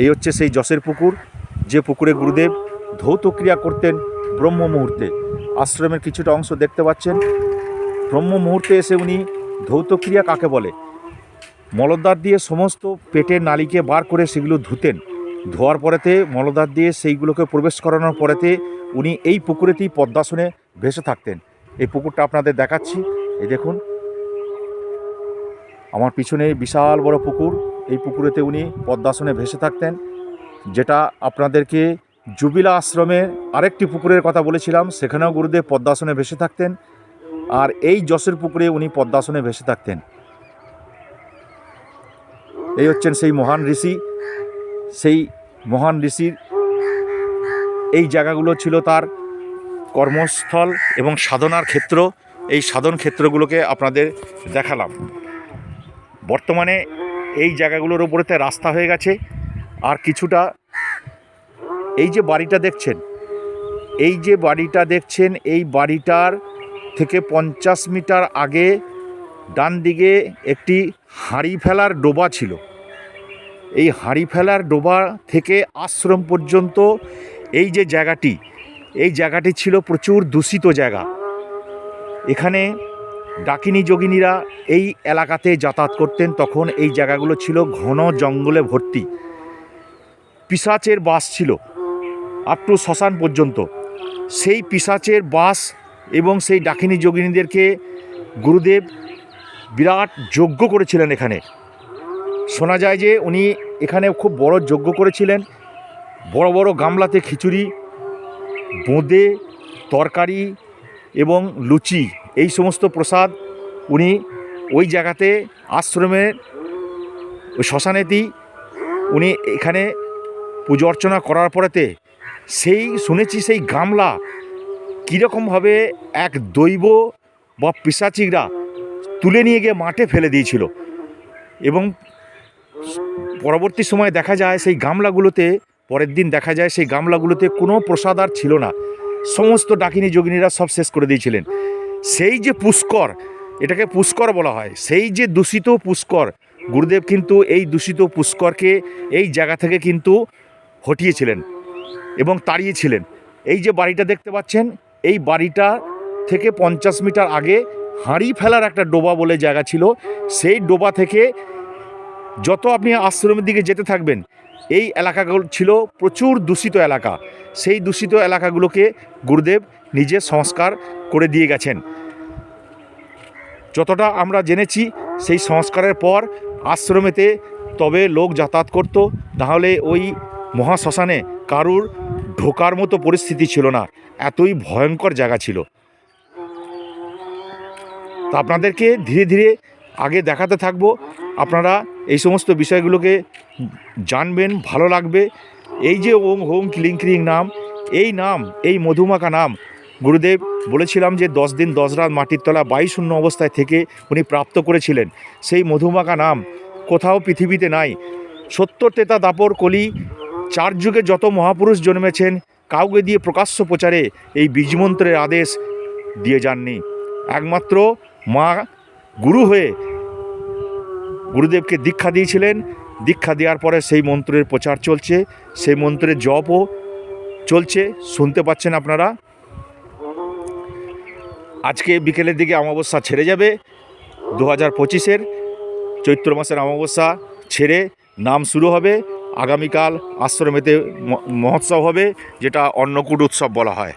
এই হচ্ছে সেই যশের পুকুর, যে পুকুরে গুরুদেব ধৌত ক্রিয়া করতেন ব্রহ্ম মুহূর্তে। আশ্রমের কিছুটা অংশ দেখতে পাচ্ছেন। ব্রহ্ম মুহূর্তে এসে উনি ধৌত ক্রিয়া কাকে বলে, মলদ্বার দিয়ে সমস্ত পেটের নালীকে বার করে সেগুলো ধুতেন। ধোয়ার পরেতে মলদ্বার দিয়ে সেইগুলোকে প্রবেশ করানোর পরেতে উনি এই পুকুরেতেই পদ্মাসনে ভেসে থাকতেন। এই পুকুরটা আপনাদের দেখাচ্ছি, এই দেখুন আমার পিছনে বিশাল বড় পুকুর। এই পুকুরেতে উনি পদ্মাসনে ভেসে থাকতেন, যেটা আপনাদেরকে জুবিলা আশ্রমে আরেকটি পুকুরের কথা বলেছিলাম, সেখানেও গুরুদেব পদ্মাসনে ভেসে থাকতেন। আর এই যশের পুকুরে উনি পদ্মাসনে ভেসে থাকতেন। এই হচ্ছেন সেই মহান ঋষি। সেই মহান ঋষির এই জায়গাগুলো ছিল তার কর্মস্থল এবং সাধনার ক্ষেত্র। এই সাধন ক্ষেত্রগুলোকে আপনাদের দেখালাম। বর্তমানে এই জায়গাগুলোর উপরেতে রাস্তা হয়ে গেছে। আর কিছুটা এই যে বাড়িটা দেখছেন, এই বাড়িটার থেকে 50 মিটার আগে ডান দিকে একটি হাঁড়ি ফেলার ডোবা ছিল। এই হাঁড়ি ফেলার ডোবা থেকে আশ্রম পর্যন্ত এই যে জায়গাটি ছিল প্রচুর দূষিত জায়গা। এখানে ডাকিনী যোগিনীরা এই এলাকাতে যাতায়াত করতেন। তখন এই জায়গাগুলো ছিল ঘন জঙ্গলে ভর্তি। পিশাচের বাস ছিল আপ টু শ্মশান পর্যন্ত। সেই পিশাচের বাস এবং সেই ডাকিনী যোগিনীদেরকে গুরুদেব বিরাট যজ্ঞ করেছিলেন এখানে। শোনা যায় যে উনি এখানে খুব বড় যজ্ঞ করেছিলেন। বড় বড় গামলাতে খিচুড়ি, বোঁদে, তরকারি এবং লুচি, এই সমস্ত প্রসাদ উনি ওই জায়গাতে আশ্রমের ওই শ্মশানেতেই উনি এখানে পুজো অর্চনা করার পরেতে শুনেছি সেই গামলা কীরকমভাবে এক দৈব বা পিশাচিরা তুলে নিয়ে গিয়ে মাঠে ফেলে দিয়েছিল। এবং পরবর্তী সময়ে দেখা যায় সেই গামলাগুলোতে, পরের দিন দেখা যায় সেই গামলাগুলোতে কোনো প্রসাদ আর ছিল না। সমস্ত ডাকিনী যোগিনীরা সব শেষ করে দিয়েছিলেন। সেই যে পুষ্কর, এটাকে পুষ্কর বলা হয়, সেই যে দূষিত পুষ্কর, গুরুদেব কিন্তু এই দূষিত পুষ্করকে এই জায়গা থেকে কিন্তু হটিয়েছিলেন এবং তাড়িয়েছিলেন। এই যে বাড়িটা দেখতে পাচ্ছেন, এই বাড়িটা থেকে 50 মিটার আগে হাঁড়ি ফেলার একটা ডোবা বলে জায়গা ছিল। সেই ডোবা থেকে যত আপনি আশ্রমের দিকে যেতে থাকবেন, এই এলাকাগুলো ছিল প্রচুর দূষিত এলাকা। সেই দূষিত এলাকাগুলোকে গুরুদেব নিজে সংস্কার করে দিয়ে গেছেন। যতটা আমরা জেনেছি, সেই সংস্কারের পর আশ্রমেতে তবে লোক যাতায়াত করত, নাহলে ওই মহাশ্মশানে কারুর ঢোকার মতো পরিস্থিতি ছিল না, এতই ভয়ঙ্কর জায়গা ছিল। তা আপনাদেরকে ধীরে ধীরে আগে দেখাতে থাকবো। আপনারা এই সমস্ত বিষয়গুলোকে জানবেন, ভালো লাগবে। এই যে ওং হোং ক্লিং ক্রিং নাম, এই মধুমাখা নাম গুরুদেব বলেছিলাম যে 10 দিন 10 রাত মাটির তলা 22 শূন্য অবস্থায় থেকে উনি প্রাপ্ত করেছিলেন। সেই মধুমাখা নাম কোথাও পৃথিবীতে নাই। 70 তেতা দাপর কলি 4 যুগে যত মহাপুরুষ জন্মেছেন, কাউকে দিয়ে প্রকাশ্য প্রচারে এই বীজমন্ত্রের আদেশ দিয়ে যাননি। একমাত্র মা গুরু হয়ে গুরুদেবকে দীক্ষা দিয়েছিলেন। দীক্ষা দেওয়ার পরে সেই মন্ত্রের প্রচার চলছে, সেই মন্ত্রের জপও চলছে, শুনতে পাচ্ছেন আপনারা। আজকে বিকেলের দিকে অমাবস্যা ছেড়ে যাবে। 2025-এর চৈত্র মাসের অমাবস্যা ছেড়ে নাম শুরু হবে। আগামীকাল আশ্রমেতে মহোৎসব হবে, যেটা অন্নকূট উৎসব বলা হয়।